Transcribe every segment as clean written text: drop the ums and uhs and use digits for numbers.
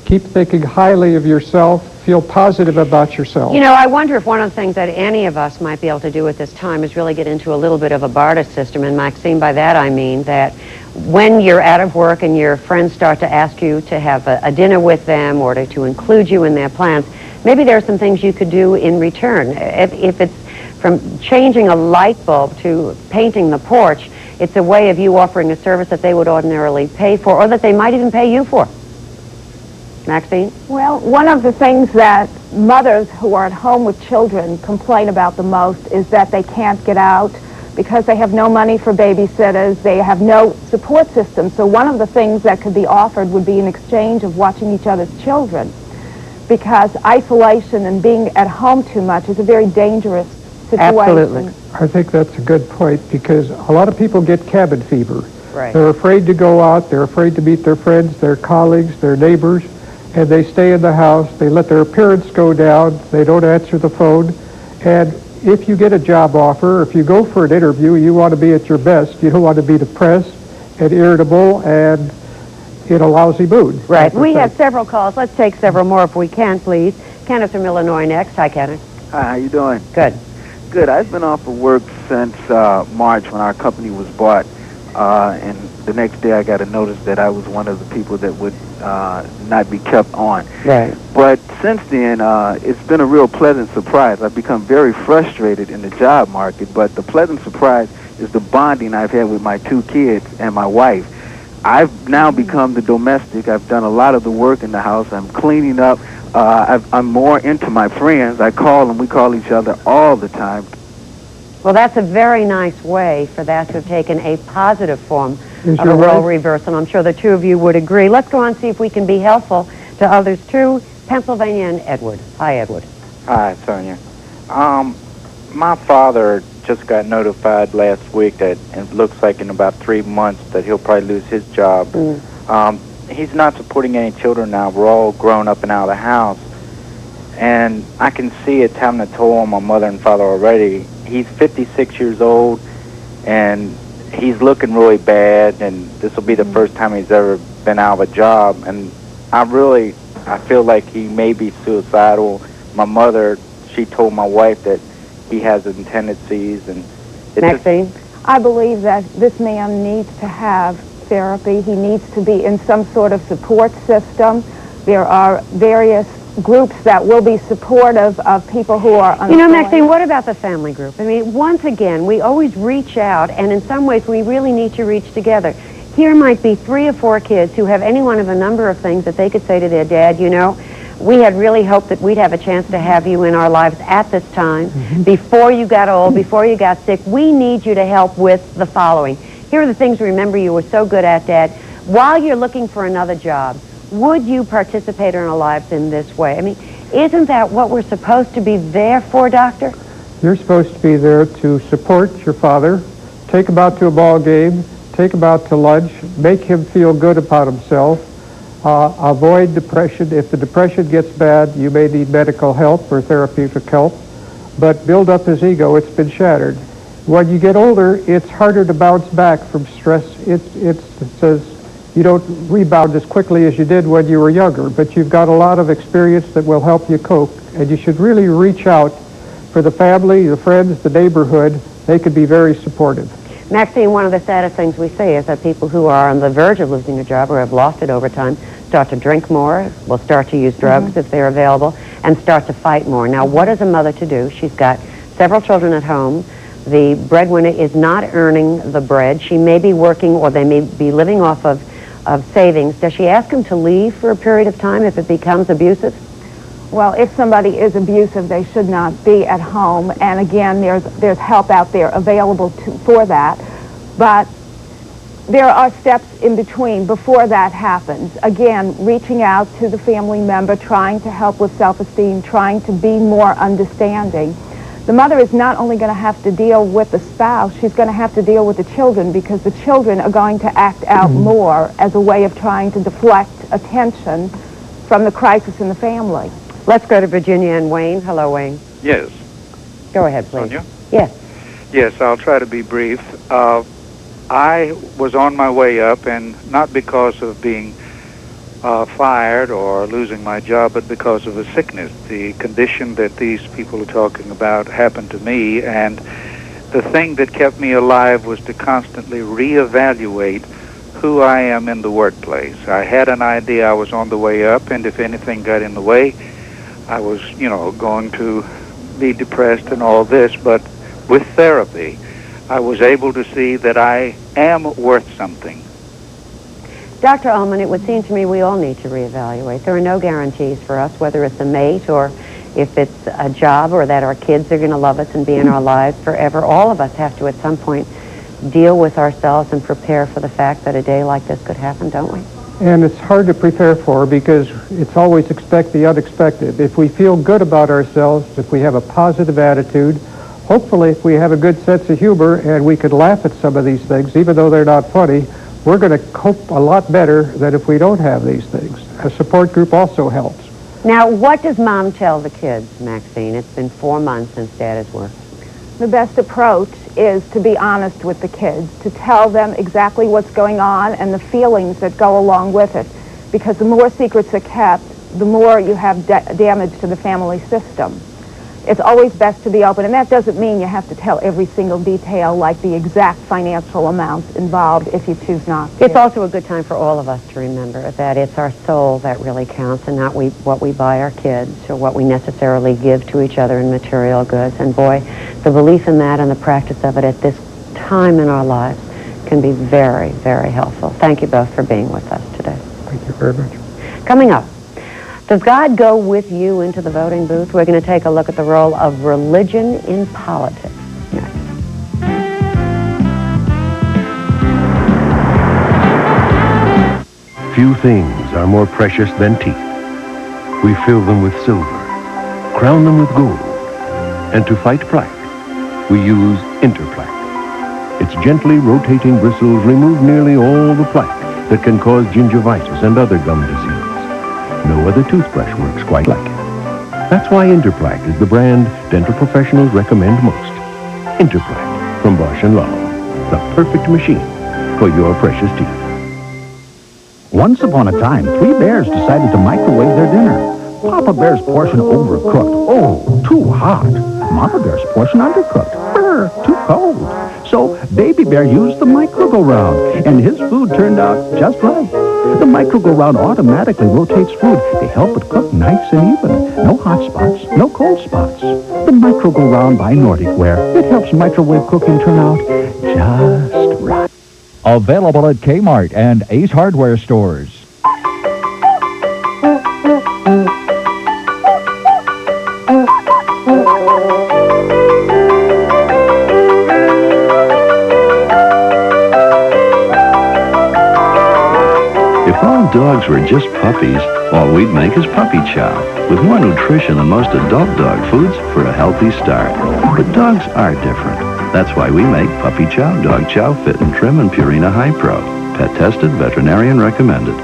Keep thinking highly of yourself. Feel positive about yourself. You know, I wonder if one of the things that any of us might be able to do at this time is really get into a little bit of a barter system. And Maxine, by that I mean that when you're out of work and your friends start to ask you to have a dinner with them or to include you in their plans, maybe there are some things you could do in return. If it's from changing a light bulb to painting the porch, it's a way of you offering a service that they would ordinarily pay for, or that they might even pay you for. Maxine? Well, one of the things that mothers who are at home with children complain about the most is that they can't get out because they have no money for babysitters, they have no support system. So one of the things that could be offered would be an exchange of watching each other's children, because isolation and being at home too much is a very dangerous situation. Absolutely. I think that's a good point, because a lot of people get cabin fever. Right. They're afraid to go out, they're afraid to meet their friends, their colleagues, their neighbors, and they stay in the house, they let their appearance go down, they don't answer the phone, and if you get a job offer, if you go for an interview, you want to be at your best. You don't want to be depressed and irritable and in a lousy mood. Right. We have several calls. Let's take several more if we can, please. Kenneth from Illinois next. Hi, Kenneth. Hi, how you doing? Good. Good. I've been off of work since March when our company was bought, and the next day I got a notice that I was one of the people that would not be kept on. Right. But since then, it's been a real pleasant surprise. I've become very frustrated in the job market, but the pleasant surprise is the bonding I've had with my 2 kids and my wife. I've now become the domestic. I've done a lot of the work in the house. I'm cleaning up. I'm more into my friends. I call them. We call each other all the time. Well, that's a very nice way for that to have taken a positive form Is of a your role wife- reversal. I'm sure the two of you would agree. Let's go on and see if we can be helpful to others too. Pennsylvania and Edward. Hi, Edward. Hi, Sonya. My father just got notified last week that it looks like in about 3 months that he'll probably lose his job. He's not supporting any children now. We're all grown up and out of the house. And I can see it's having a toll on my mother and father already. He's 56 years old, and he's looking really bad, and this will be the first time he's ever been out of a job. And I feel like he may be suicidal. My mother, she told my wife that he has tendencies, and Maxine? I believe that this man needs to have therapy. He needs to be in some sort of support system. There are various groups that will be supportive of people who are unemployed. You know, Maxine, what about the family group? I mean, once again, we always reach out, and in some ways we really need to reach together. Here might be 3 or 4 kids who have any one of a number of things that they could say to their dad, you know, we had really hoped that we'd have a chance to have you in our lives at this time, before you got old, before you got sick. We need you to help with the following. Here are the things, remember, you were so good at, Dad. While you're looking for another job, would you participate in our lives in this way? I mean, isn't that what we're supposed to be there for, Doctor? You're supposed to be there to support your father, take him out to a ball game, take him out to lunch, make him feel good about himself, avoid depression. If the depression gets bad, you may need medical help or therapeutic help, but build up his ego. It's been shattered. When you get older, it's harder to bounce back from stress. It says you don't rebound as quickly as you did when you were younger, but you've got a lot of experience that will help you cope, and you should really reach out for the family, the friends, the neighborhood. They could be very supportive. Maxine, one of the saddest things we see is that people who are on the verge of losing a job or have lost it over time start to drink more, will start to use drugs if they're available, and start to fight more. Now, what is a mother to do? She's got several children at home. The breadwinner is not earning the bread. She may be working, or they may be living off of savings. Does she ask him to leave for a period of time if it becomes abusive? Well, if somebody is abusive, they should not be at home. And again, there's help out there available for that. But there are steps in between before that happens. Again, reaching out to the family member, trying to help with self-esteem, trying to be more understanding. The mother is not only going to have to deal with the spouse, she's going to have to deal with the children, because the children are going to act out more as a way of trying to deflect attention from the crisis in the family. Let's go to Virginia and Wayne. Hello, Wayne. Yes. Go ahead, please. Sonya? Yes. Yes, I'll try to be brief. I was on my way up, and not because of being fired or losing my job, but because of a sickness. The condition that these people are talking about happened to me, and the thing that kept me alive was to constantly reevaluate who I am in the workplace. I had an idea I was on the way up, and if anything got in the way, I was, going to be depressed and all this, but with therapy, I was able to see that I am worth something. Dr. Uhlmann, it would seem to me we all need to reevaluate. There are no guarantees for us, whether it's a mate or if it's a job or that our kids are going to love us and be in our lives forever. All of us have to at some point deal with ourselves and prepare for the fact that a day like this could happen, don't we? And it's hard to prepare for because it's always expect the unexpected. If we feel good about ourselves, if we have a positive attitude, hopefully if we have a good sense of humor and we could laugh at some of these things, even though they're not funny, we're going to cope a lot better than if we don't have these things. A support group also helps. Now, what does Mom tell the kids, Maxine? It's been 4 months since Dad has worked. The best approach is to be honest with the kids, to tell them exactly what's going on and the feelings that go along with it. Because the more secrets are kept, the more you have damage to the family system. It's always best to be open, and that doesn't mean you have to tell every single detail, like the exact financial amounts involved, if you choose not to. It's also a good time for all of us to remember that it's our soul that really counts and not what we buy our kids or what we necessarily give to each other in material goods. And boy, the belief in that and the practice of it at this time in our lives can be very, very helpful. Thank you both for being with us today. Thank you very much. Coming up, does God go with you into the voting booth? We're going to take a look at the role of religion in politics next. Few things are more precious than teeth. We fill them with silver, crown them with gold, and to fight plaque, we use Interplaque. Its gently rotating bristles remove nearly all the plaque that can cause gingivitis and other gum disease. No other toothbrush works quite like it. That's why Interplaque is the brand dental professionals recommend most. Interplaque from Bosch & Lowell, the perfect machine for your precious teeth. Once upon a time, 3 bears decided to microwave their dinner. Papa Bear's portion overcooked. Oh, too hot. Mama Bear's portion undercooked. Brr, too cold. So Baby Bear used the micro-go-round, and his food turned out just right. The micro-go-round automatically rotates food to help it cook nice and even. No hot spots, no cold spots. The micro-go-round by Nordic Ware. It helps microwave cooking turn out just right. Available at Kmart and Ace Hardware stores. If all dogs were just puppies, all we'd make is puppy chow, with more nutrition than most adult dog foods for a healthy start. But dogs are different. That's why we make Puppy Chow, Dog Chow, Fit and Trim, and Purina High Pro. Pet tested, veterinarian recommended.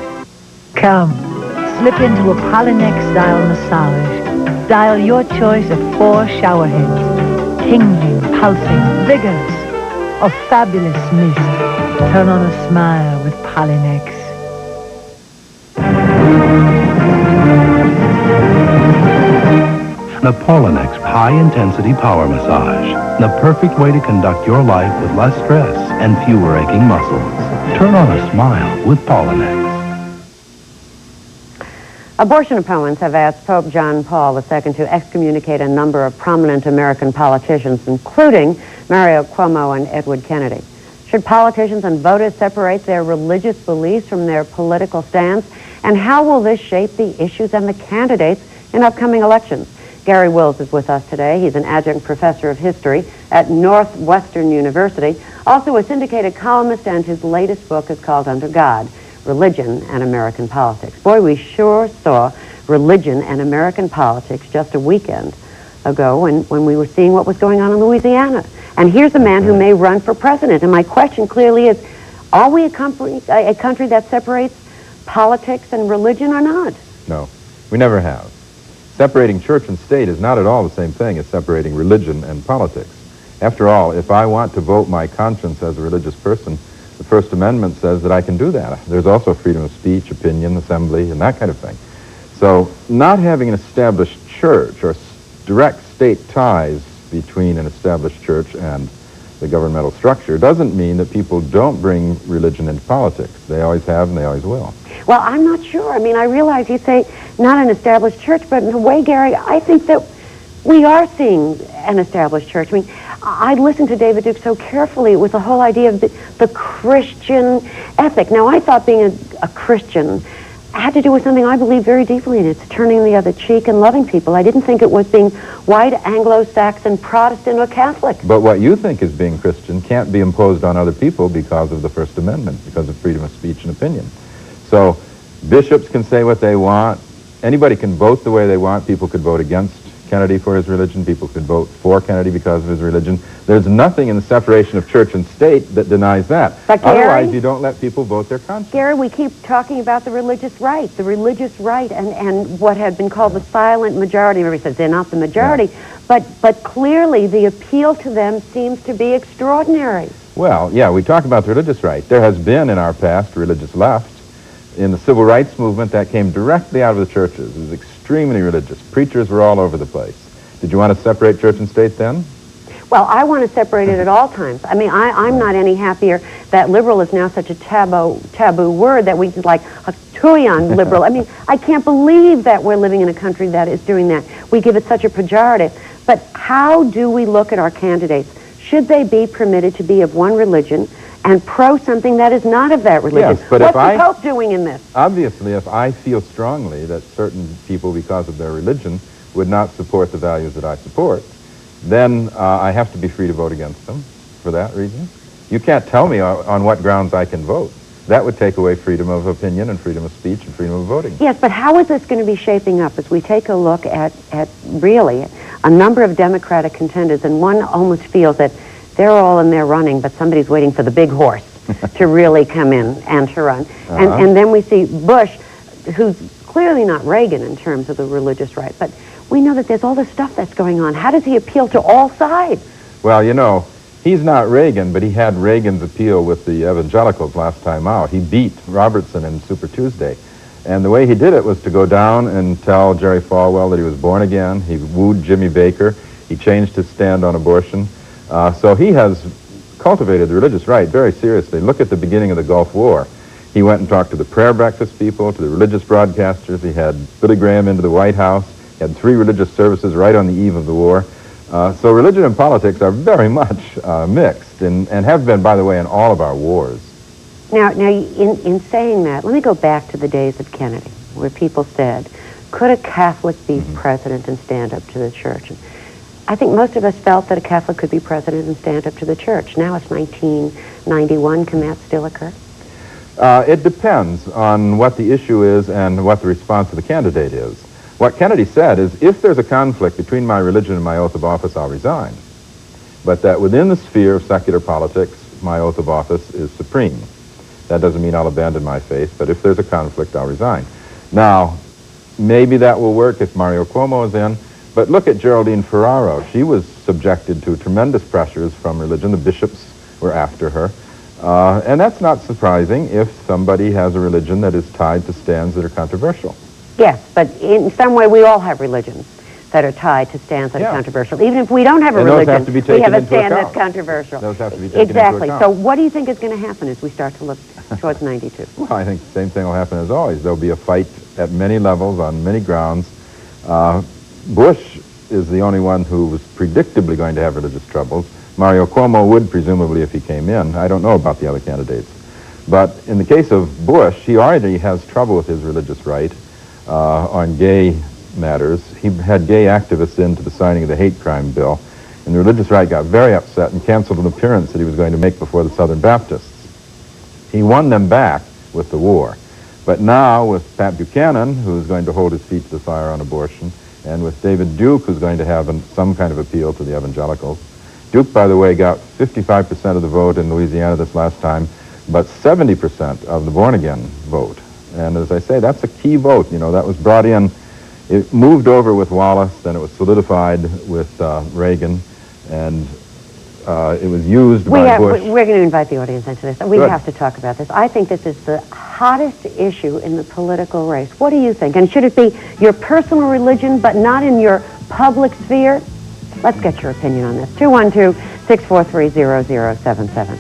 Come, slip into a Polynex-style massage. Dial your choice of 4 shower heads. Tingling, pulsing, vigorous, or fabulous mist. Turn on a smile with Polynex. The Polynex High-Intensity Power Massage. The perfect way to conduct your life with less stress and fewer aching muscles. Turn on a smile with Polynex. Abortion opponents have asked Pope John Paul II to excommunicate a number of prominent American politicians, including Mario Cuomo and Edward Kennedy. Should politicians and voters separate their religious beliefs from their political stance? And how will this shape the issues and the candidates in upcoming elections? Garry Wills is with us today. He's an adjunct professor of history at Northwestern University, also a syndicated columnist, and his latest book is called Under God, Religion and American Politics. Boy, we sure saw religion and American politics just a weekend ago when we were seeing what was going on in Louisiana. And here's a man who may run for president. And my question clearly is, are we a country that separates politics and religion or not? No, we never have. Separating church and state is not at all the same thing as separating religion and politics. After all, if I want to vote my conscience as a religious person, The First Amendment says that I can do that. There's also freedom of speech, opinion, assembly, and that kind of thing. So not having an established church or direct state ties between an established church and the governmental structure doesn't mean that people don't bring religion into politics. They always have and they always will. Well, I'm not sure. I mean, I realize you say not an established church, but in a way, Gary, I think that we are seeing an established church. I mean, I listened to David Duke so carefully with the whole idea of the Christian ethic. Now, I thought being a Christian had to do with something I believe very deeply in. It's turning the other cheek and loving people. I didn't think it was being white, Anglo-Saxon, Protestant, or Catholic. But what you think is being Christian can't be imposed on other people because of the First Amendment, because of freedom of speech and opinion. So bishops can say what they want. Anybody can vote the way they want. People could vote against Kennedy for his religion. People could vote for Kennedy because of his religion. There's nothing in the separation of church and state that denies that. But Gary, otherwise, you don't let people vote their conscience. Gary, we keep talking about the religious right, and what had been called the silent majority. Everybody says they're not the majority, but clearly the appeal to them seems to be extraordinary. Well, yeah, we talk about the religious right. There has been in our past religious left. In the civil rights movement, that came directly out of the churches. It was extremely religious. Preachers were all over the place. Did you want to separate church and state then? Well, I want to separate it at all times. I mean, I'm not any happier that liberal is now such a taboo word that we just like a tuion liberal. I mean, I can't believe that we're living in a country that is doing that. We give it such a pejorative. But how do we look at our candidates? Should they be permitted to be of one religion and pro something that is not of that religion? Yes, but what's the Pope doing in this? Obviously, if I feel strongly that certain people, because of their religion, would not support the values that I support, then I have to be free to vote against them for that reason. You can't tell me on what grounds I can vote. That would take away freedom of opinion and freedom of speech and freedom of voting. Yes, but how is this going to be shaping up as we take a look at really a number of Democratic contenders, and one almost feels that they're all in there running, but somebody's waiting for the big horse to really come in and to run. And then we see Bush, who's clearly not Reagan in terms of the religious right, but we know that there's all this stuff that's going on. How does he appeal to all sides? Well, you know, he's not Reagan, but he had Reagan's appeal with the evangelicals last time out. He beat Robertson in Super Tuesday. And the way he did it was to go down and tell Jerry Falwell that he was born again. He wooed Jimmy Baker. He changed his stand on abortion. So he has cultivated the religious right very seriously. Look at the beginning of the Gulf War. He went and talked to the prayer breakfast people, to the religious broadcasters. He had Billy Graham into the White House. He had 3 religious services right on the eve of the war. So religion and politics are very much mixed and have been, by the way, in all of our wars. Now, in saying that, let me go back to the days of Kennedy, where people said, could a Catholic be president and stand up to the church? And I think most of us felt that a Catholic could be president and stand up to the church. Now it's 1991. Can that still occur? It depends on what the issue is and what the response of the candidate is. What Kennedy said is, if there's a conflict between my religion and my oath of office, I'll resign. But that within the sphere of secular politics, my oath of office is supreme. That doesn't mean I'll abandon my faith, but if there's a conflict, I'll resign. Now, maybe that will work if Mario Cuomo is in, but look at Geraldine Ferraro. She was subjected to tremendous pressures from religion. The bishops were after her. And that's not surprising if somebody has a religion that is tied to stands that are controversial. Yes, but in some way we all have religions that are tied to stands that are controversial. Even if we don't have a religion, we have a stand that's controversial. Those have to be taken into account. Exactly. So what do you think is going to happen as we start to look towards 92? Well, I think the same thing will happen as always. There'll be a fight at many levels, on many grounds. Bush is the only one who was predictably going to have religious troubles. Mario Cuomo would, presumably, if he came in. I don't know about the other candidates. But in the case of Bush, he already has trouble with his religious right on gay matters. He had gay activists into the signing of the hate crime bill, and the religious right got very upset and canceled an appearance that he was going to make before the Southern Baptists. He won them back with the war. But now with Pat Buchanan, who's going to hold his feet to the fire on abortion, and with David Duke, who's going to have some kind of appeal to the evangelicals. Duke, by the way, got 55% of the vote in Louisiana this last time, but 70% of the born-again vote. And as I say, that's a key vote. You know, that was brought in. It moved over with Wallace, then it was solidified with Reagan, and It was used by Bush. We're going to invite the audience into this. We Good. have to talk about this. I think this is the hottest issue in the political race. What do you think? And should it be your personal religion, but not in your public sphere? Let's get your opinion on this. 212-643-0077.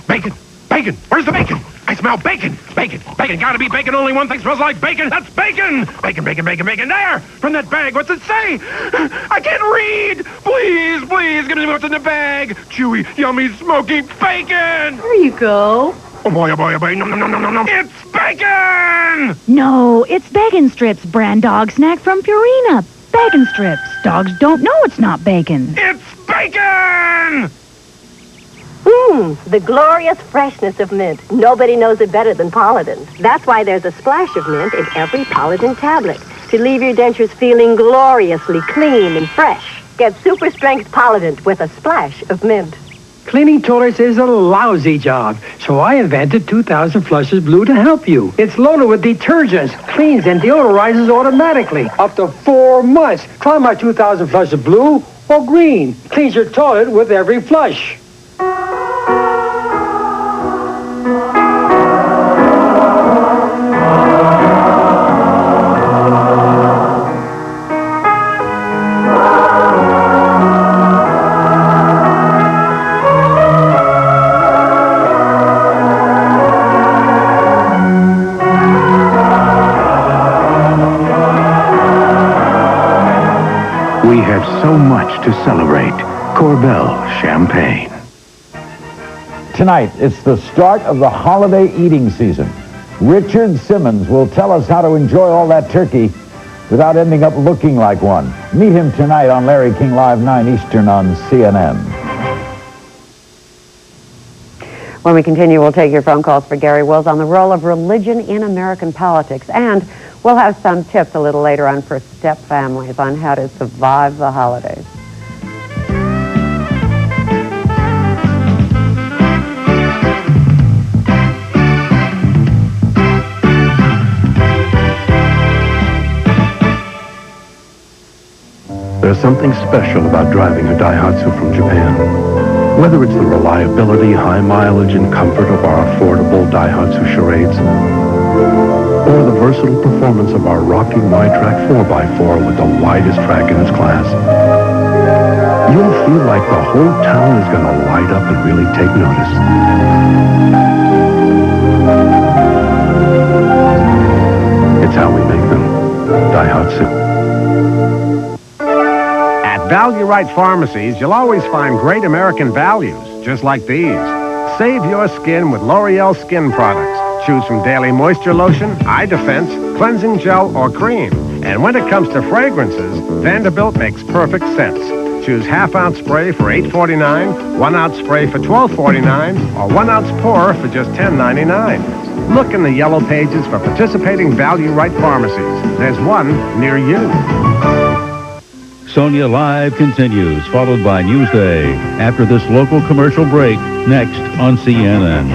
Bacon! Bacon! Where's the bacon? I smell bacon! Bacon! Bacon! Gotta be bacon! Only one thing smells like bacon! That's bacon! Bacon, bacon, bacon, bacon! There! From that bag! What's it say? I can't read! Please, please, give me what's in the bag! Chewy, yummy, smoky bacon! There you go. Oh boy, oh boy, oh boy! No, no, no, no, no, no! It's bacon! No, it's Bacon Strips, brand dog snack from Purina. Bacon Strips. Dogs don't know it's not bacon. It's bacon! The glorious freshness of mint. Nobody knows it better than Polident. That's why there's a splash of mint in every Polident tablet to leave your dentures feeling gloriously clean and fresh. Get super strength Polident with a splash of mint. Cleaning toilets is a lousy job, so I invented 2000 Flushes Blue to help you. It's loaded with detergents, cleans and deodorizes automatically. Up to 4 months. Try my 2000 Flushes Blue or green. Cleans your toilet with every flush. We have so much to celebrate. Corbel Champagne. Tonight, it's the start of the holiday eating season. Richard Simmons will tell us how to enjoy all that turkey without ending up looking like one. Meet him tonight on Larry King Live, 9 Eastern on CNN. When we continue, we'll take your phone calls for Garry Wills on the role of religion in American politics. And we'll have some tips a little later on for step families on how to survive the holidays. There's something special about driving a Daihatsu from Japan. Whether it's the reliability, high mileage, and comfort of our affordable Daihatsu Charades, or the versatile performance of our Rocky Mi-Track 4x4 with the widest track in its class, you'll feel like the whole town is going to light up and really take notice. It's how we make them. Daihatsu. At Value Right Pharmacies, you'll always find great American values, just like these. Save your skin with L'Oreal skin products. Choose from daily moisture lotion, eye defense, cleansing gel, or cream. And when it comes to fragrances, Vanderbilt makes perfect scents. Choose half-ounce spray for $8.49, 1-ounce spray for $12.49, or 1-ounce pour for just $10.99. Look in the yellow pages for participating Value Right pharmacies. There's one near you. Sonya Live continues, followed by Newsday. After this local commercial break, next on CNN.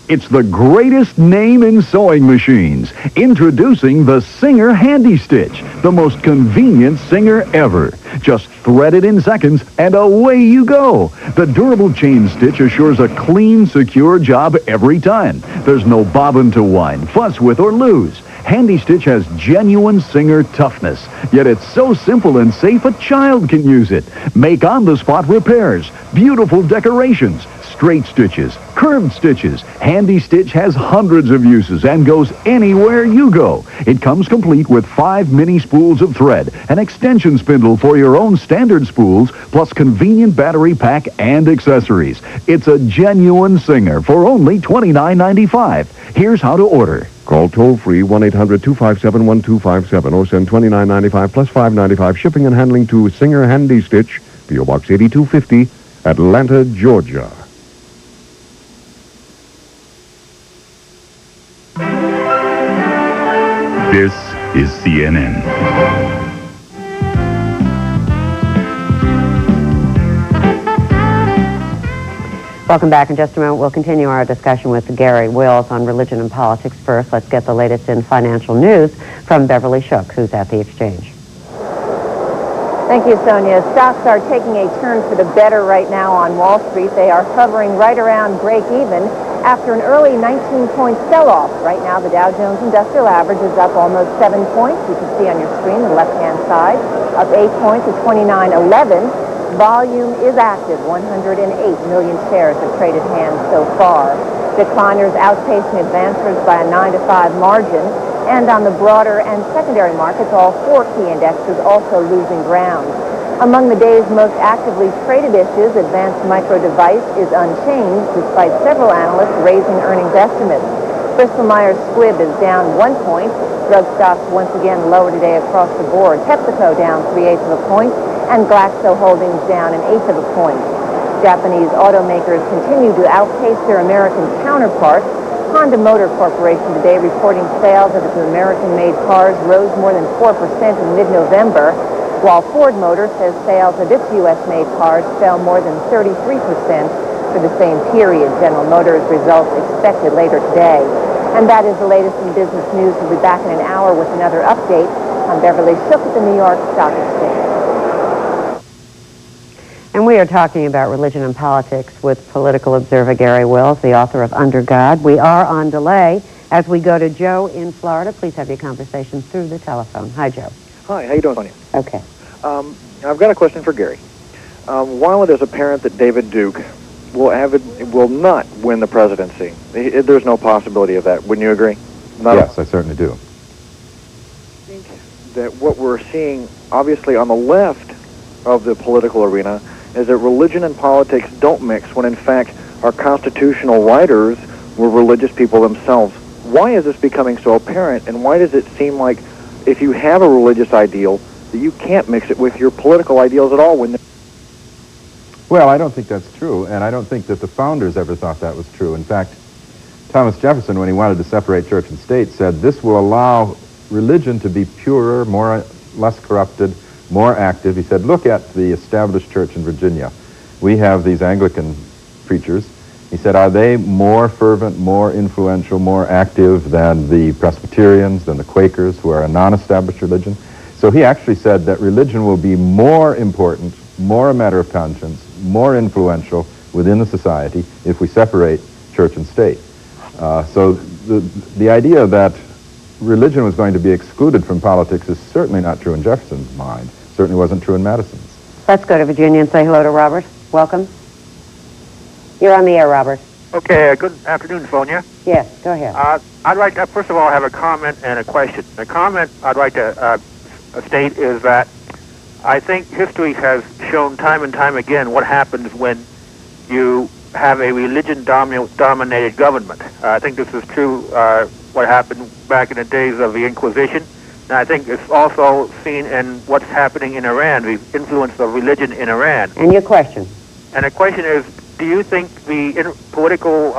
It's the greatest name in sewing machines. Introducing the Singer Handy Stitch, the most convenient Singer ever. Just thread it in seconds and away you go. The durable chain stitch assures a clean, secure job every time. There's no bobbin to wind, fuss with, or lose. Handy Stitch has genuine Singer toughness, yet it's so simple and safe a child can use it. Make on-the-spot repairs, beautiful decorations, straight stitches, curved stitches. Handy Stitch has hundreds of uses and goes anywhere you go. It comes complete with 5 mini spools of thread, an extension spindle for your own standard spools, plus convenient battery pack and accessories. It's a genuine Singer for only $29.95. Here's how to order. Call toll-free 1-800-257-1257 or send $29.95 plus $5.95 shipping and handling to Singer Handy Stitch, P.O. Box 8250, Atlanta, Georgia. This is CNN. Welcome back. In just a moment, we'll continue our discussion with Garry Wills on religion and politics. First, let's get the latest in financial news from Beverly Schuch, who's at the exchange. Thank you, Sonya. Stocks are taking a turn for the better right now on Wall Street. They are hovering right around break-even after an early 19-point sell-off. Right now, the Dow Jones Industrial Average is up almost 7 points. You can see on your screen the left-hand side, up 8 points to 29.11. Volume is active. 108 million shares have traded hands so far. Decliners outpacing advancers by a 9-5 margin. And on the broader and secondary markets, all 4 key indexes also losing ground. Among the day's most actively traded issues, Advanced Micro Device is unchanged despite several analysts raising earnings estimates. Bristol-Myers Squibb is down 1 point. Drug stocks once again lower today across the board. PepsiCo down 3/8 of a point, and Glaxo Holdings down 1/8 of a point. Japanese automakers continue to outpace their American counterparts. Honda Motor Corporation today reporting sales of its American-made cars rose more than 4% in mid-November, while Ford Motor says sales of its U.S.-made cars fell more than 33% for the same period. General Motors results expected later today. And that is the latest in business news. We'll be back in an hour with another update. I'm Beverly Schuch at the New York Stock Exchange. And we are talking about religion and politics with political observer Garry Wills, the author of Under God. We are on delay as we go to Joe in Florida. Please have your conversation through the telephone. Hi, Joe. Hi, how you doing, Sonya? Okay. I've got a question for Garry. While it is apparent that David Duke will not win the presidency, there's no possibility of that. Wouldn't you agree? Yes, I certainly do. I think that what we're seeing, obviously, on the left of the political arena is that religion and politics don't mix when, in fact, our constitutional writers were religious people themselves. Why is this becoming so apparent, and why does it seem like if you have a religious ideal that you can't mix it with your political ideals at all? Well, I don't think that's true, and I don't think that the founders ever thought that was true. In fact, Thomas Jefferson, when he wanted to separate church and state, said this will allow religion to be purer, less corrupted, more active. He said, look at the established church in Virginia. We have these Anglican preachers. He said, are they more fervent, more influential, more active than the Presbyterians, than the Quakers, who are a non-established religion? So he actually said that religion will be more important, more a matter of conscience, more influential within the society if we separate church and state. So the idea that religion was going to be excluded from politics is certainly not true in Jefferson's mind. Certainly wasn't true in Madison's. Let's go to Virginia and say hello to Robert. Welcome. You're on the air, Robert. Okay, good afternoon, Sonya. Yes, go ahead. I'd like to, first of all, have a comment and a question. The comment I'd like to state is that I think history has shown time and time again what happens when you have a religion-dominated government. I think this is true what happened back in the days of the Inquisition. And I think it's also seen in what's happening in Iran, the influence of religion in Iran. And your question? And the question is, do you think the political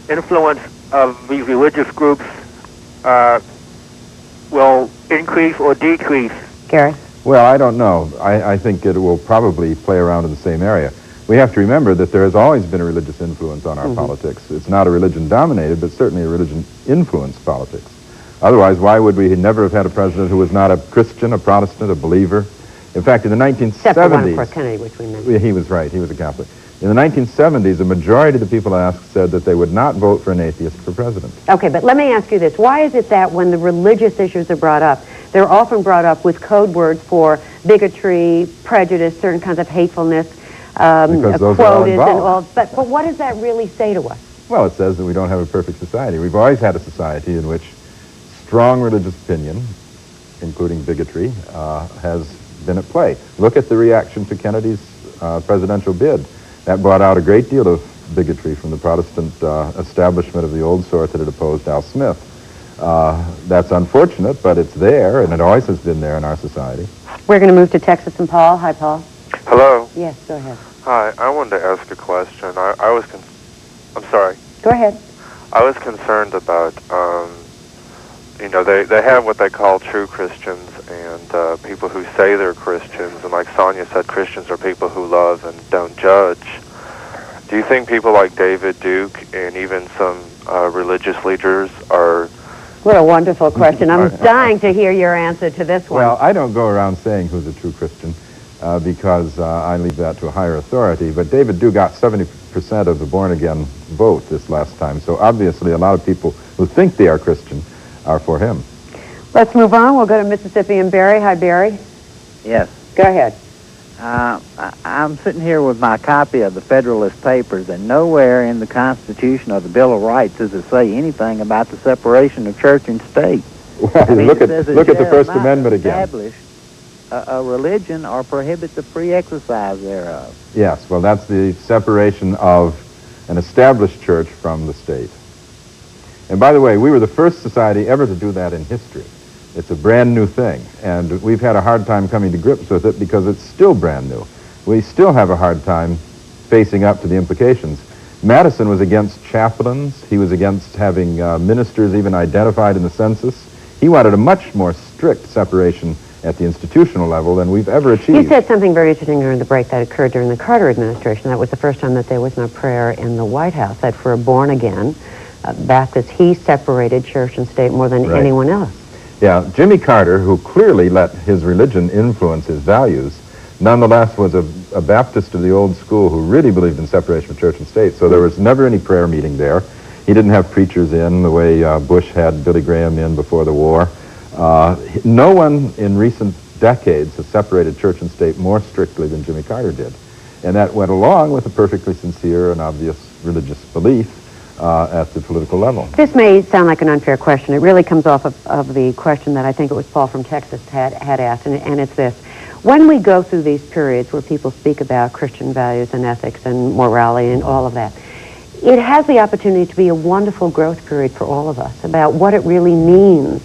influence of these religious groups will increase or decrease? Garry? Well, I don't know. I think it will probably play around in the same area. We have to remember that there has always been a religious influence on our politics. It's not a religion-dominated, but certainly a religion-influenced politics. Otherwise, why would we never have had a president who was not a Christian, a Protestant, a believer? In fact, in the 1970s... Except for one for Kennedy, which we mentioned. He was right. He was a Catholic. In the 1970s, a majority of the people asked said that they would not vote for an atheist for president. Okay, but let me ask you this. Why is it that when the religious issues are brought up, they're often brought up with code words for bigotry, prejudice, certain kinds of hatefulness, because those are all quotas and involved. all. But what does that really say to us? Well, it says that we don't have a perfect society. We've always had a society in which strong religious opinion, including bigotry, has been at play. Look at the reaction to Kennedy's presidential bid. That brought out a great deal of bigotry from the Protestant establishment of the old sort that had opposed Al Smith. That's unfortunate, but it's there, and it always has been there in our society. We're going to move to Texas and Paul. Hi, Paul. Hello. Yes, go ahead. Hi, I wanted to ask a question. I'm sorry. Go ahead. I was concerned about, they have what they call true Christians and people who say they're Christians. And like Sonya said, Christians are people who love and don't judge. Do you think people like David Duke and even some religious leaders are... What a wonderful question. I'm dying to hear your answer to this one. Well, I don't go around saying who's a true Christian because I leave that to a higher authority. But David Duke got 70% of the born-again vote this last time. So obviously a lot of people who think they are Christian are for him. Let's move on. We'll go to Mississippi and Barry. Hi, Barry. Yes. Go ahead. I'm sitting here with my copy of the Federalist Papers, and nowhere in the Constitution or the Bill of Rights does it say anything about the separation of church and state. Well, look at the First Amendment again. Establish a religion or prohibit the free exercise thereof. Yes, well, that's the separation of an established church from the state. And by the way, we were the first society ever to do that in history. It's a brand new thing, and we've had a hard time coming to grips with it because it's still brand new. We still have a hard time facing up to the implications. Madison was against chaplains. He was against having ministers even identified in the census. He wanted a much more strict separation at the institutional level than we've ever achieved. You said something very interesting during the break that occurred during the Carter administration. That was the first time that there was no prayer in the White House, that for a born-again Baptist, he separated church and state more than anyone else. Yeah, Jimmy Carter, who clearly let his religion influence his values, nonetheless was a Baptist of the old school who really believed in separation of church and state. So there was never any prayer meeting there. He didn't have preachers in the way Bush had Billy Graham in before the war. No one in recent decades has separated church and state more strictly than Jimmy Carter did. And that went along with a perfectly sincere and obvious religious belief at the political level. This may sound like an unfair question. It really comes off of the question that I think it was Paul from Texas had asked, and it's this. When we go through these periods where people speak about Christian values and ethics and morality and all of that, it has the opportunity to be a wonderful growth period for all of us about what it really means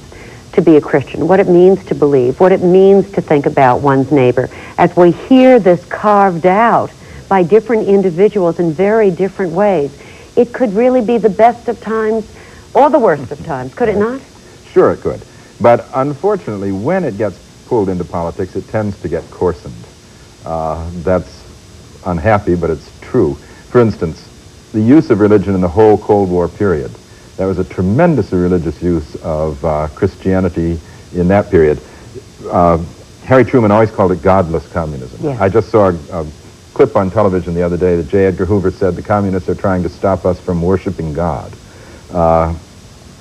to be a Christian, what it means to believe, what it means to think about one's neighbor. As we hear this carved out by different individuals in very different ways, it could really be the best of times or the worst of times, could it not? Sure it could. But unfortunately, when it gets pulled into politics, it tends to get coarsened. That's unhappy, but it's true. For instance, the use of religion in the whole Cold War period. There was a tremendously religious use of Christianity in that period. Harry Truman always called it godless communism. Yes. I just saw a clip on television the other day that J. Edgar Hoover said the communists are trying to stop us from worshiping God.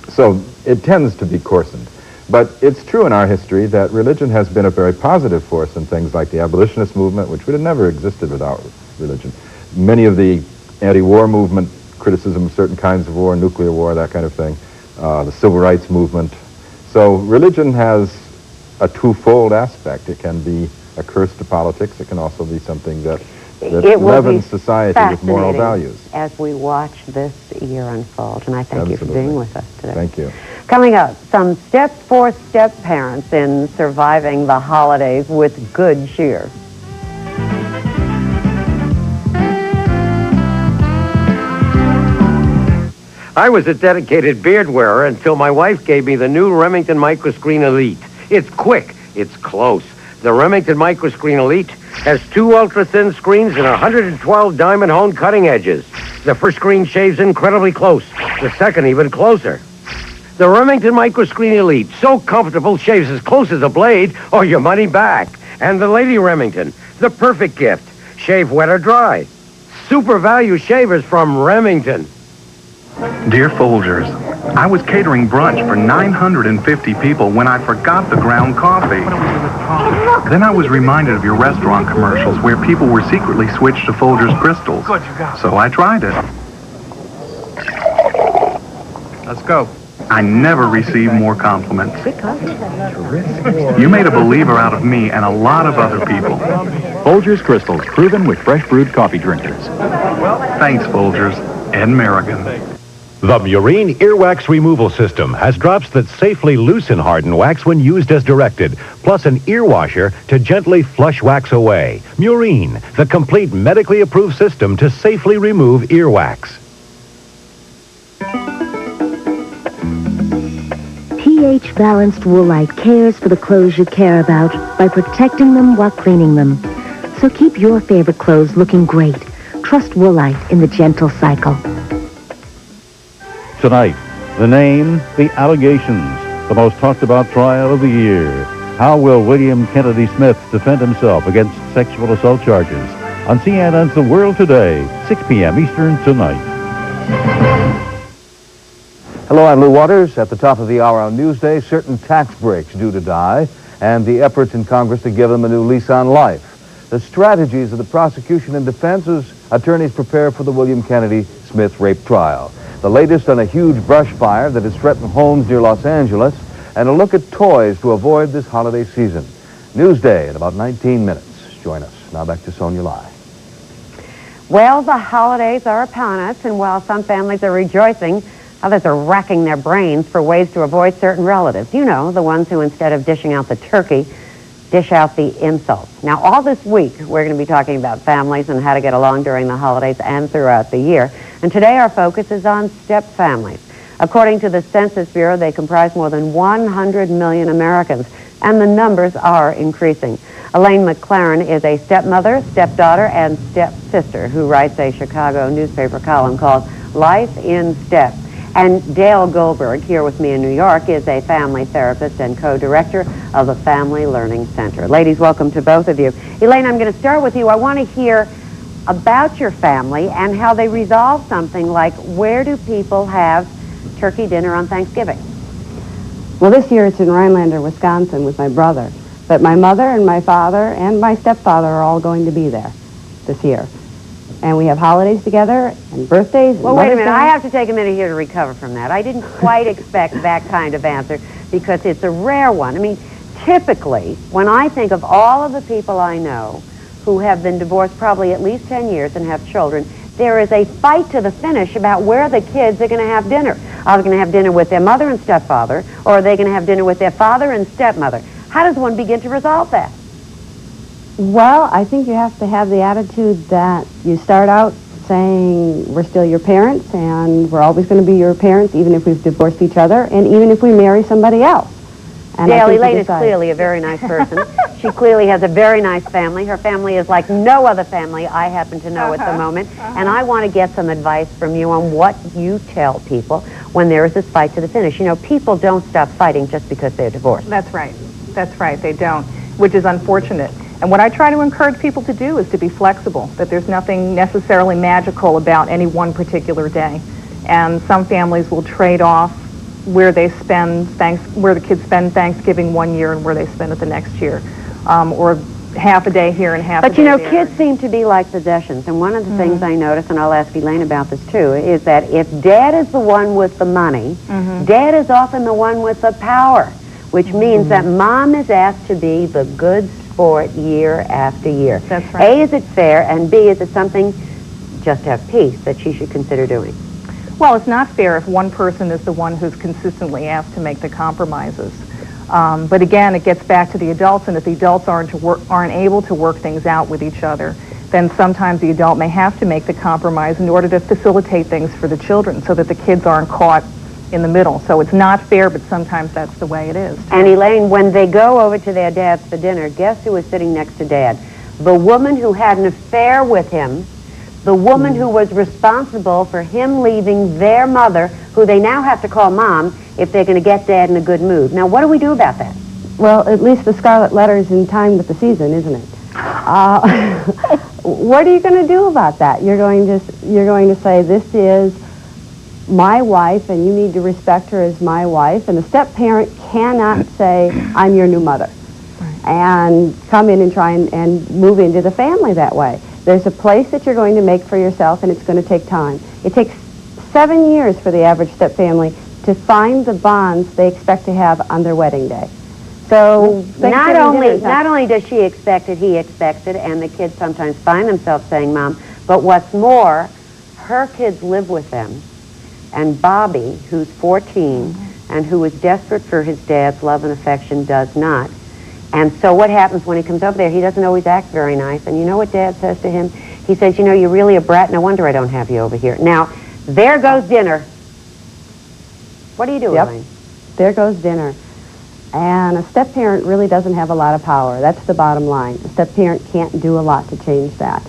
So it tends to be coarsened. But it's true in our history that religion has been a very positive force in things like the abolitionist movement, which would have never existed without religion. Many of the anti-war movement, criticism of certain kinds of war, nuclear war, that kind of thing, the civil rights movement. So religion has a twofold aspect. It can be a curse to politics. It can also be something that leavens society with moral values. As we watch this year unfold, and I thank you for being with us today. Thank you. Coming up, some steps for step-parents in surviving the holidays with good cheer. I was a dedicated beard wearer until my wife gave me the new Remington Microscreen Elite. It's quick. It's close. The Remington Microscreen Elite has 2 ultra-thin screens and 112 diamond-honed cutting edges. The first screen shaves incredibly close. The second even closer. The Remington Microscreen Elite, so comfortable, shaves as close as a blade or your money back. And the Lady Remington, the perfect gift. Shave wet or dry. Super value shavers from Remington. Dear Folgers, I was catering brunch for 950 people when I forgot the ground coffee. Then I was reminded of your restaurant commercials where people were secretly switched to Folgers crystals. So I tried it. Let's go. I never received more compliments. You made a believer out of me and a lot of other people. Folgers crystals, proven with fresh brewed coffee drinkers. Thanks, Folgers. Ed Merrigan. The Murine Earwax Removal System has drops that safely loosen hardened wax when used as directed, plus an ear washer to gently flush wax away. Murine, the complete medically approved system to safely remove earwax. pH-balanced Woolite cares for the clothes you care about by protecting them while cleaning them. So keep your favorite clothes looking great. Trust Woolite in the gentle cycle. Tonight, the name, the allegations, the most talked about trial of the year. How will William Kennedy Smith defend himself against sexual assault charges? On CNN's The World Today, 6 p.m. Eastern tonight. Hello, I'm Lou Waters. At the top of the hour on Newsday, certain tax breaks due to die, and the efforts in Congress to give them a new lease on life. The strategies of the prosecution and defense as attorneys prepare for the William Kennedy Smith rape trial. The latest on a huge brush fire that has threatened homes near Los Angeles, and a look at toys to avoid this holiday season. Newsday in about 19 minutes. Join us. Now back to Sonya Lai. Well, the holidays are upon us, and while some families are rejoicing, others are racking their brains for ways to avoid certain relatives. You know, the ones who, instead of dishing out the turkey, dish out the insults. Now, all this week, we're going to be talking about families and how to get along during the holidays and throughout the year. And today our focus is on step families. According to the Census Bureau, they comprise more than 100 million Americans, and the numbers are increasing. Elaine McClaren is a stepmother, stepdaughter, and stepsister who writes a Chicago newspaper column called Life in Step. And Dale Goldberg, here with me in New York, is a family therapist and co-director of the Family Learning Center. Ladies, welcome to both of you. Elaine, I'm going to start with you. I want to hear about your family and how they resolve something like, where do people have turkey dinner on Thanksgiving? Well, this year it's in Rhinelander, Wisconsin with my brother. But my mother and my father and my stepfather are all going to be there this year. And we have holidays together and birthdays. Well, wait a minute. I have to take a minute here to recover from that. I didn't quite expect that kind of answer because it's a rare one. I mean, typically, when I think of all of the people I know who have been divorced probably at least 10 years and have children, there is a fight to the finish about where the kids are going to have dinner. Are they going to have dinner with their mother and stepfather, or are they going to have dinner with their father and stepmother? How does one begin to resolve that? Well, I think you have to have the attitude that you start out saying we're still your parents and we're always going to be your parents even if we've divorced each other and even if we marry somebody else. And Dale, Elaine is clearly a very nice person. She clearly has a very nice family. Her family is like no other family I happen to know at the moment. And I want to get some advice from you on what you tell people when there is this fight to the finish. You know, people don't stop fighting just because they're divorced. That's right. That's right. They don't, which is unfortunate. And what I try to encourage people to do is to be flexible, that there's nothing necessarily magical about any one particular day. And some families will trade off where they spend where the kids spend Thanksgiving one year and where they spend it the next year, or half a day here and half a day But you know, there. kids seem to be like possessions, and one of the things I notice, and I'll ask Elaine about this too, is that if Dad is the one with the money, Dad is often the one with the power, which means that Mom is asked to be the good sport year after year. That's right. A, is it fair, and B, is it something, just to have peace, that she should consider doing? Well, it's not fair if one person is the one who's consistently asked to make the compromises. But again, it gets back to the adults, and if the adults aren't able to work things out with each other, then sometimes the adult may have to make the compromise in order to facilitate things for the children so that the kids aren't caught in the middle. So it's not fair, but sometimes that's the way it is. And Elaine, when they go over to their dads for dinner, guess who is sitting next to Dad? The woman who had an affair with him, the woman who was responsible for him leaving their mother, who they now have to call Mom if they're going to get Dad in a good mood. Now, what do we do about that? Well, at least the Scarlet Letter's in time with the season, isn't it? What are you going to do about that? You're going to say, this is my wife, and you need to respect her as my wife, and the step-parent cannot say, I'm your new mother, and come in and try and move into the family that way. There's a place that you're going to make for yourself, and it's going to take time. It takes 7 years for the average step-family to find the bonds they expect to have on their wedding day. So not only does she expect it, he expects it, and the kids sometimes find themselves saying, Mom, but what's more, her kids live with them. And Bobby, who's 14 and who is desperate for his dad's love and affection, does not. And so what happens when he comes over there? He doesn't always act very nice. And you know what Dad says to him? He says, you know, you're really a brat. No wonder I don't have you over here. Now, there goes dinner. What do you do, Elaine? There goes dinner. And a step-parent really doesn't have a lot of power. That's the bottom line. A step-parent can't do a lot to change that.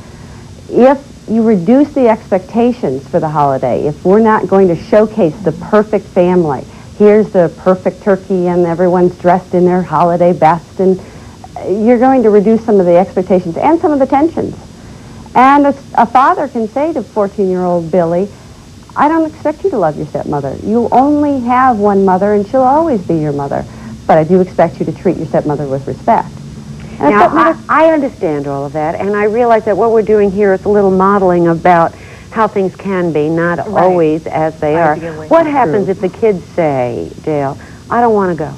If you reduce the expectations for the holiday. If we're not going to showcase the perfect family, here's the perfect turkey and everyone's dressed in their holiday best, and you're going to reduce some of the expectations and some of the tensions. And a father can say to 14-year-old Billy, I don't expect you to love your stepmother. You only have one mother, and she'll always be your mother. But I do expect you to treat your stepmother with respect. And now, I understand all of that, and I realize that what we're doing here is a little modeling about how things can be, not always as they are. What happens if the kids say, Dale, I don't want to go?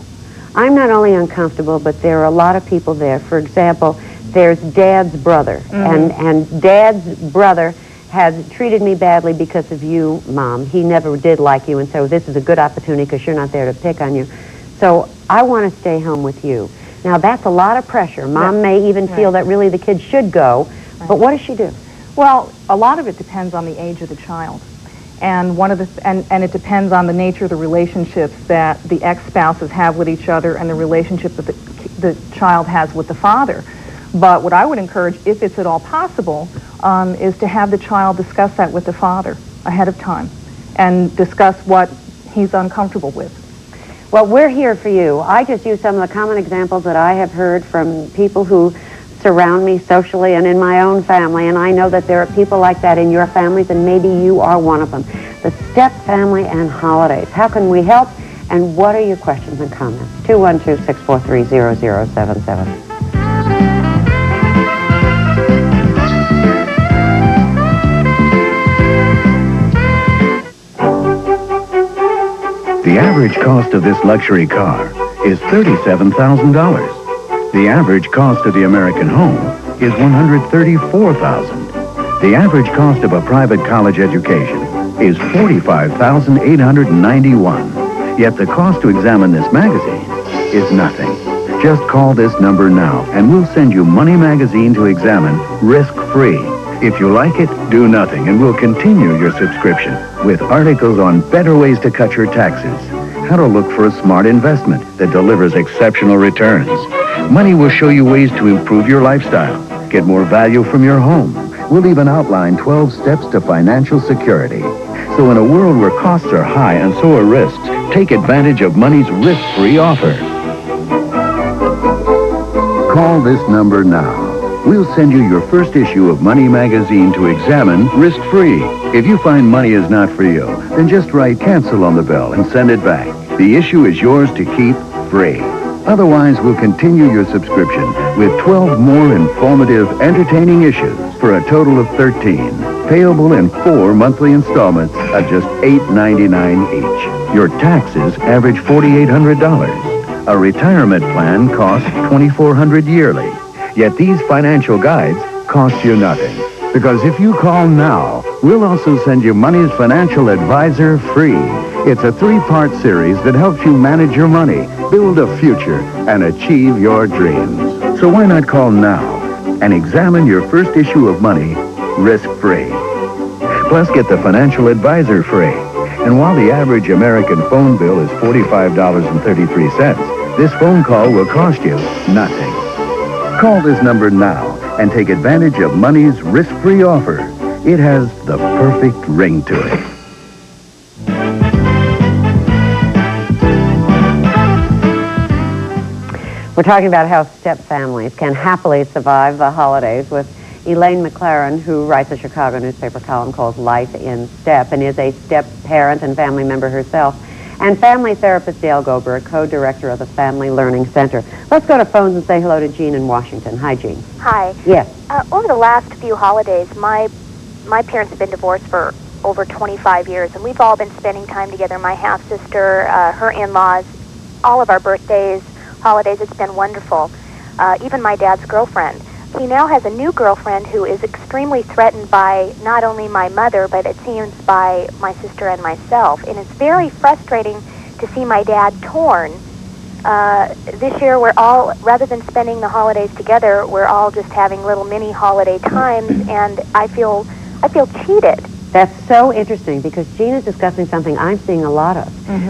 I'm not only uncomfortable, but there are a lot of people there. For example, there's Dad's brother, and Dad's brother has treated me badly because of you, Mom. He never did like you, and so this is a good opportunity because you're not there to pick on you. So I want to stay home with you. Now, that's a lot of pressure. Mom may even feel that really the kids should go, but what does she do? Well, a lot of it depends on the age of the child. And and it depends on the nature of the relationships that the ex-spouses have with each other and the relationship that the child has with the father. But what I would encourage, if it's at all possible, is to have the child discuss that with the father ahead of time and discuss what he's uncomfortable with. Well, we're here for you. I just use some of the common examples that I have heard from people who surround me socially and in my own family, and I know that there are people like that in your families, and maybe you are one of them. The step family and holidays. How can we help, and what are your questions and comments? 212-643-0077. The average cost of this luxury car is $37,000. The average cost of the American home is $134,000. The average cost of a private college education is $45,891. Yet the cost to examine this magazine is nothing. Just call this number now, and we'll send you Money Magazine to examine risk-free. If you like it, do nothing, and we'll continue your subscription with articles on better ways to cut your taxes, how to look for a smart investment that delivers exceptional returns. Money will show you ways to improve your lifestyle, get more value from your home. We'll even outline 12 steps to financial security. So in a world where costs are high and so are risks, take advantage of Money's risk-free offer. Call this number now. We'll send you your first issue of Money Magazine to examine risk-free. If you find Money is not for you, then just write cancel on the bill and send it back. The issue is yours to keep free. Otherwise, we'll continue your subscription with 12 more informative, entertaining issues for a total of 13, payable in 4 monthly installments at just $8.99 each. Your taxes average $4,800. A retirement plan costs $2,400 yearly. Yet these financial guides cost you nothing. Because if you call now, we'll also send you Money's Financial Advisor free. It's a 3-part series that helps you manage your money, build a future, and achieve your dreams. So why not call now and examine your first issue of Money risk-free. Plus, get the Financial Advisor free. And while the average American phone bill is $45.33, this phone call will cost you nothing. Call this number now and take advantage of Money's risk-free offer. It has the perfect ring to it. We're talking about how step families can happily survive the holidays with Elaine McClaren, who writes a Chicago newspaper column called Life in Step and is a step parent and family member herself, and family therapist Dale Goldberg, co-director of the Family Learning Center. Let's go to phones and say hello to Jean in Washington. Hi, Jean. Hi. Yes. Over the last few holidays, my parents have been divorced for over 25 years, and we've all been spending time together. My half-sister, her in-laws, all of our birthdays, holidays. It's been wonderful. Even my dad's girlfriend. He now has a new girlfriend who is extremely threatened by not only my mother, but it seems by my sister and myself. And it's very frustrating to see my dad torn. This year we're all, rather than spending the holidays together, we're all just having little mini holiday times, and I feel cheated. That's so interesting because Jean is discussing something I'm seeing a lot of,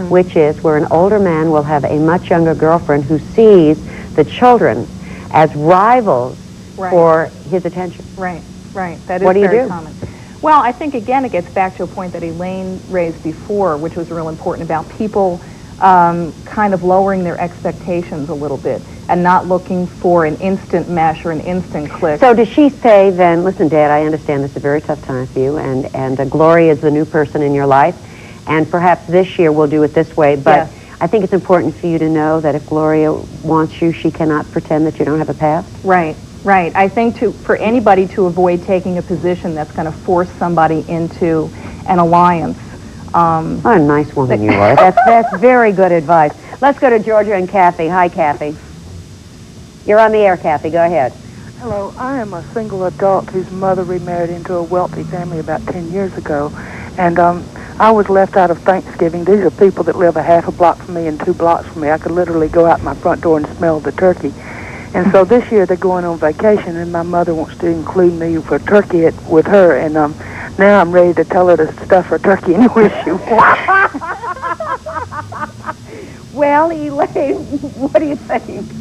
which is where an older man will have a much younger girlfriend who sees the children as rivals for his attention. Right. That is what do you very do? common. Well, I think, again, it gets back to a point that Elaine raised before, which was real important about people kind of lowering their expectations a little bit and not looking for an instant mesh or an instant click. So does she say then, listen, Dad, I understand this is a very tough time for you, and Gloria is the new person in your life, and perhaps this year we'll do it this way, but yes. I think it's important for you to know that if Gloria wants you, she cannot pretend that you don't have a past. Right. Right. I think for anybody to avoid taking a position that's going to force somebody into an alliance. What a nice woman you are. That's very good advice. Let's go to Georgia and Kathy. Hi, Kathy. You're on the air, Kathy. Go ahead. Hello. I am a single adult whose mother remarried into a wealthy family about 10 years ago, and I was left out of Thanksgiving. These are people that live a half a block from me and 2 blocks from me. I could literally go out my front door and smell the turkey. And so this year they're going on vacation, and my mother wants to include me for turkey with her, and now I'm ready to tell her to stuff her turkey anywhere she wants. Well, Elaine, what do you think?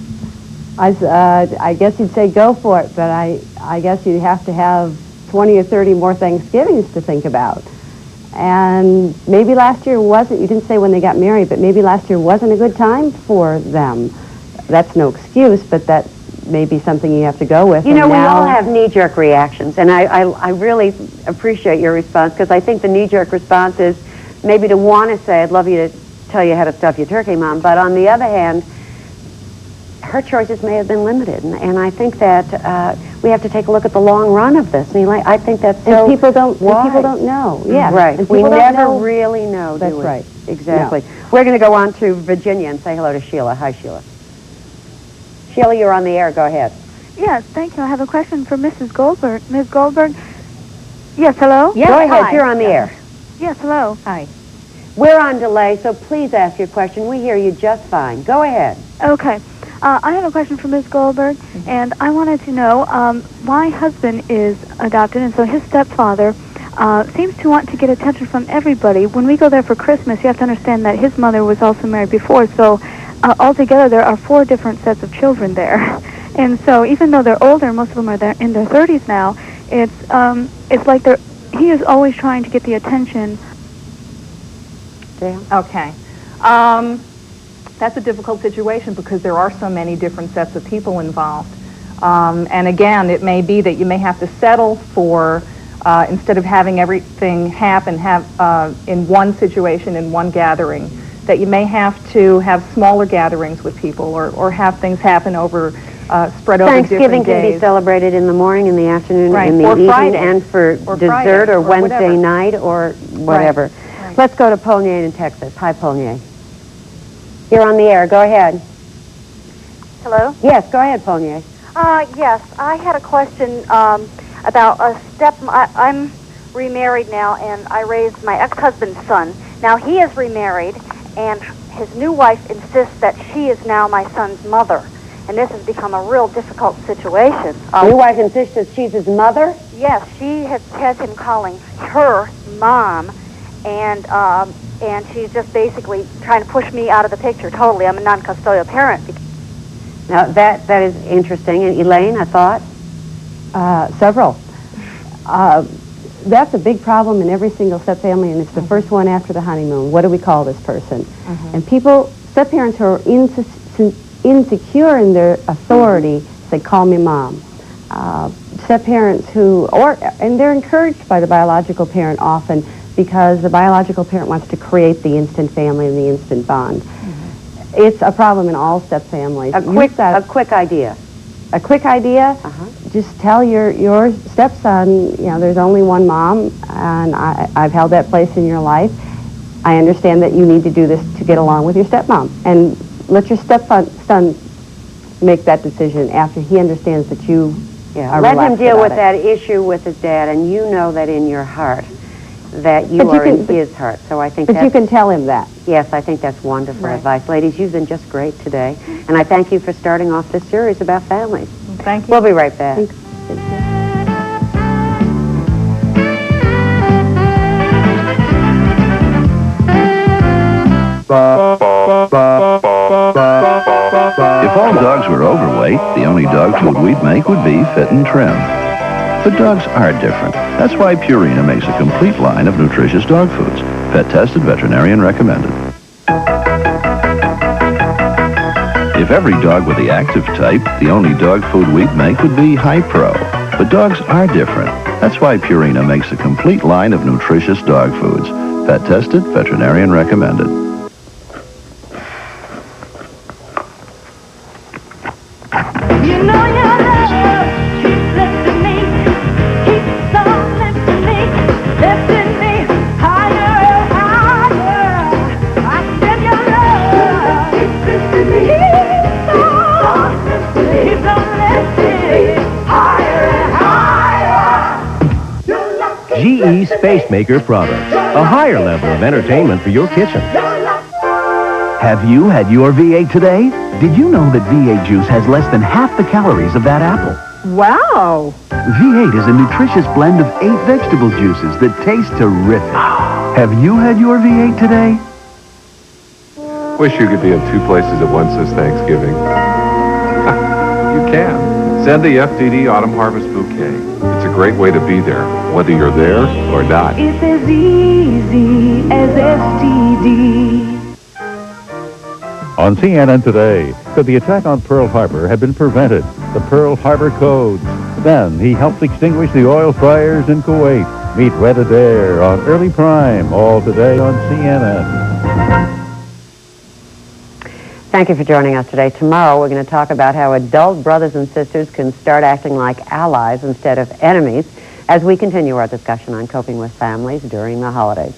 I guess you'd say go for it, but I guess you'd have to have 20 or 30 more Thanksgivings to think about. And maybe last year wasn't, you didn't say when they got married, but maybe last year wasn't a good time for them. That's no excuse, but that may be something you have to go with. You know, we all have knee-jerk reactions, and I really appreciate your response, because I think the knee-jerk response is maybe to want to say, I'd love you to tell you how to stuff your turkey, Mom, but on the other hand, her choices may have been limited, and I think that we have to take a look at the long run of this. And I think that's so and people don't wise. know. Yeah, right. And We never know. really know. That's do we? right. Exactly. No. We're going to go on to Virginia and say hello to Sheila. Hi, Sheila. Sheila, you're on the air. Go ahead. Yes, thank you. I have a question for Mrs. Goldberg. Ms. Goldberg? Yes, hello? Yes, go ahead. Hi. You're on the air. Yes, hello. Hi. We're on delay, so please ask your question. We hear you just fine. Go ahead. Okay. I have a question for Ms. Goldberg, and I wanted to know, my husband is adopted, and so his stepfather seems to want to get attention from everybody. When we go there for Christmas, you have to understand that his mother was also married before, so altogether there are 4 different sets of children there. And so even though they're older, most of them are in their 30s now, it's like he is always trying to get the attention. Okay. That's a difficult situation because there are so many different sets of people involved. And again, it may be that you may have to settle for, instead of having everything happen in one situation, in one gathering, that you may have to have smaller gatherings with people or have things happen over, spread over different days. Thanksgiving can be celebrated in the morning, in the afternoon, right. in the or evening, Friday. and for or dessert Friday, or Wednesday whatever. night or whatever. Right. Let's go to Polnier in Texas. Hi, Polnier. You're on the air. Go ahead. Hello? Yes, go ahead, Polnier. Yes, I had a question about I'm remarried now, and I raised my ex-husband's son. Now, he is remarried, and his new wife insists that she is now my son's mother. And this has become a real difficult situation. New wife insists that she's his mother? Yes, she has him calling her mom, and she's just basically trying to push me out of the picture totally. I'm a non-custodial parent. Now, that is interesting. And Elaine, a thought? Several. That's a big problem in every single step family, and it's the first one after the honeymoon. What do we call this person? And step parents who are insecure in their authority say, call me mom. Step parents and they're encouraged by the biological parent often because the biological parent wants to create the instant family and the instant bond. It's a problem in all step families. A quick idea. A quick idea? Just tell your stepson, there's only one mom, and I've held that place in your life. I understand that you need to do this to get along with your stepmom. And let your stepson make that decision after he understands that you are let him relaxed deal about with it. that issue with his dad, and you know that in your heart, that you are in his heart. So I think But you can tell him that. Yes, I think that's wonderful Right. advice. Ladies, you've been just great today. And I thank you for starting off this series about families. Thank you. We'll be right back. If all dogs were overweight, the only dog food we'd make would be fit and trim. But dogs are different. That's why Purina makes a complete line of nutritious dog foods. Pet tested, veterinarian recommended. If every dog were the active type, the only dog food we'd make would be High Pro. But dogs are different. That's why Purina makes a complete line of nutritious dog foods. Pet tested, veterinarian recommended. You know your love keeps lifting me, keeps on lifting me higher and higher. I said your love keeps lifting me, keeps on lifting me higher and higher. GE Spacemaker products, a higher level of entertainment for your kitchen. Have you had your V8 today? Did you know that V8 juice has less than half the calories of that apple? Wow! V8 is a nutritious blend of 8 vegetable juices that taste terrific. Have you had your V8 today? Wish you could be in two places at once this Thanksgiving. You can. Send the FDD Autumn Harvest Bouquet. It's a great way to be there, whether you're there or not. It's as easy as FTD. On CNN Today, could the attack on Pearl Harbor have been prevented? The Pearl Harbor Codes. Then he helped extinguish the oil fires in Kuwait. Meet Red Adair on Early Prime, all today on CNN. Thank you for joining us today. Tomorrow we're going to talk about how adult brothers and sisters can start acting like allies instead of enemies as we continue our discussion on coping with families during the holidays.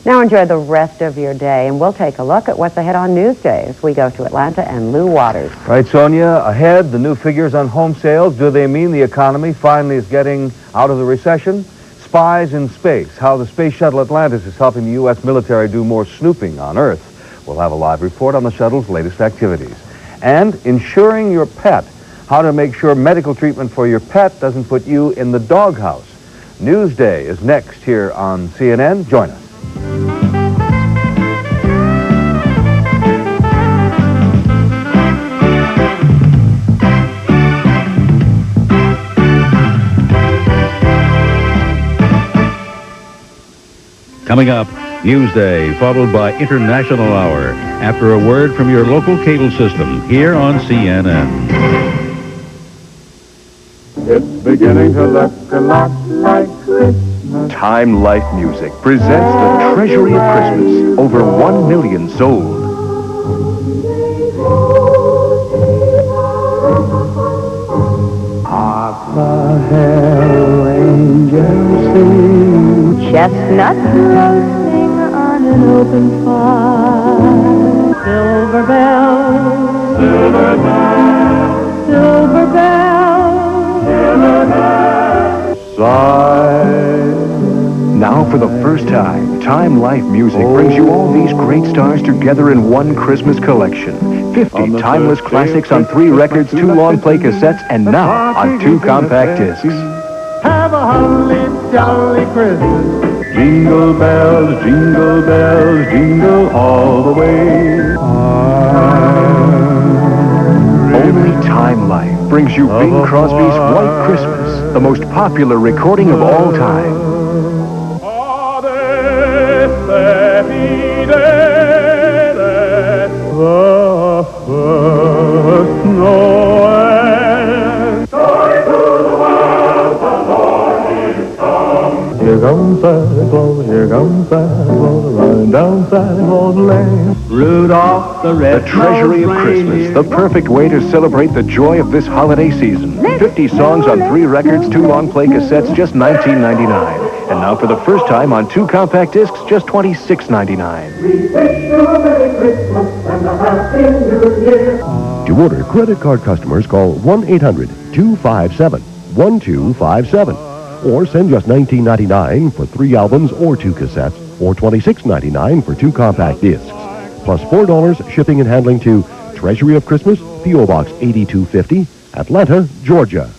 Now enjoy the rest of your day, and we'll take a look at what's ahead on Newsday as we go to Atlanta and Lou Waters. Right, Sonya, ahead, the new figures on home sales. Do they mean the economy finally is getting out of the recession? Spies in space, how the space shuttle Atlantis is helping the U.S. military do more snooping on Earth. We'll have a live report on the shuttle's latest activities. And insuring your pet, how to make sure medical treatment for your pet doesn't put you in the doghouse. Newsday is next here on CNN. Join us. Coming up, Newsday, followed by International Hour, after a word from your local cable system, here on CNN. It's beginning to look a lot like Christmas. Time Life Music presents the Treasury of Christmas, over 1 million sold. Hark the herald angels sing, chestnuts roasting on an open fire. Silver bells, silver bells, silver bells, silver bells. Sigh. Now for the first time Life Music brings you all these great stars together in one Christmas collection. 50 timeless classics on 3 records, 2 long-play cassettes, and now on 2 compact discs. Have a holly jolly Christmas. Jingle bells, jingle all the way. Only Time Life brings you Bing Crosby's White Christmas, the most popular recording of all time. Here comes Santa Claus, here comes Santa Claus, riding down Santa Claus Lane. Rudolph the Red-Nosed Treasury of Christmas, the perfect way to celebrate the joy of this holiday season. 50 songs on 3 records, 2 long-play cassettes, just $19.99. And now for the first time on 2 compact discs, just $26.99. We wish you a Merry Christmas and a Happy New Year. To order, credit card customers call 1-800-257-1257. Or send just $19.99 for 3 albums or 2 cassettes, or $26.99 for 2 compact discs. Plus $4 shipping and handling to Treasury of Christmas, P.O. Box 8250, Atlanta, Georgia.